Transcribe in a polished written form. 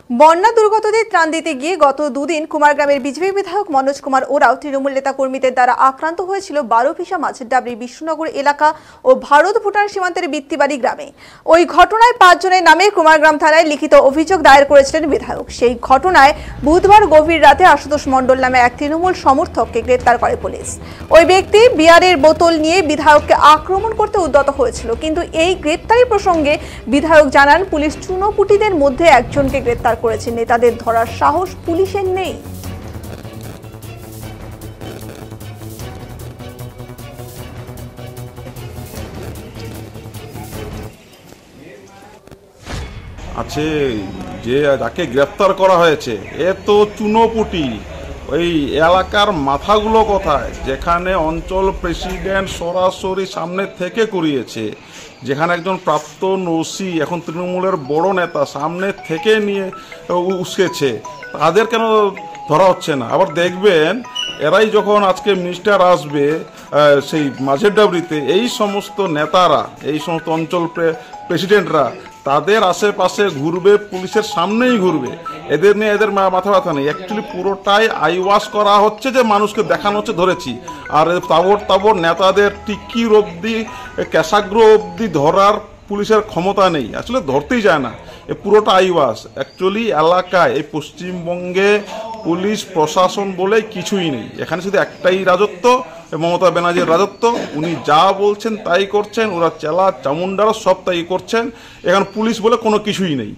বন্যা দুর্গতদের ত্রাণ দিতে গিয়ে গত দুদিন কুমারগ্রামের বিজেপি বিধায়ক মনোজ কুমার ওরাও তৃণমূল নেতা কর্মীদের দ্বারা আক্রান্ত হয়েছিল বারোভিসা মাঝের ডাবরি বিষ্ণুনগর এলাকা ও ভারত ভুটান সীমান্তের বিত্তিবাড়ি গ্রামে। ওই ঘটনায় 5 জনের নামে কুমারগ্রাম থানায় লিখিত অভিযোগ দায়ের করেছিলেন বিধায়ক। সেই ঘটনায় বুধবার গভীর রাতে আশুতোষ মণ্ডল নামে এক তৃণমূল সমর্থককে গ্রেপ্তার করে পুলিশ। ওই ব্যক্তি বিয়ারের বোতল নিয়ে বিধায়ককে আক্রমণ করতে উদ্যত হয়েছিল, কিন্তু এই গ্রেপ্তারি প্রসঙ্গে বিধায়ক জানান পুলিশ চুনোপুটিদের মধ্যে একজনকে গ্রেপ্তার করেছে, নেতাদের ধরার সাহস পুলিশের নেই। আছে যে যাকে গ্রেফতার করা হয়েছে এ তো চুনোপুটি। ওই এলাকার মাথাগুলো কোথায়, যেখানে অঞ্চল প্রেসিডেন্ট সরাসরি সামনে থেকে করিয়েছে, যেখানে একজন প্রাক্তন ওসি এখন তৃণমূলের বড় নেতা সামনে থেকে নিয়ে উস্কেছে, তাদের কেন ধরা হচ্ছে না? আবার দেখবেন এরাই যখন আজকে মিনিস্টার আসবে সেই মাঝের ডাবরিতে, এই সমস্ত নেতারা, এই সমস্ত অঞ্চল প্রেসিডেন্টরা তাদের আশেপাশে ঘুরবে, পুলিশের সামনেই ঘুরবে। এদের নিয়ে এদের মাথা ব্যথা নেই। অ্যাকচুয়ালি পুরোটাই আইওয়াশ করা হচ্ছে, যে মানুষকে দেখানো হচ্ছে ধরেছি। আর তাবর নেতাদের টিকির অবধি, ক্যাশাগ্র অবধি ধরার পুলিশের ক্ষমতা নেই, আসলে ধরতেই যায় না। এ পুরোটা আইওয়াশ। অ্যাকচুয়ালি এলাকায় এই পশ্চিমবঙ্গে পুলিশ প্রশাসন বলে কিছুই নেই। এখানে শুধু একটাই রাজত্ব, মমতা ব্যানার্জির রাজত্ব। উনি যা বলছেন তাই করছেন, ওরা চেলা চামুন্ডারা সব তাই করছেন। এখানে পুলিশ বলে কোনো কিছুই নেই।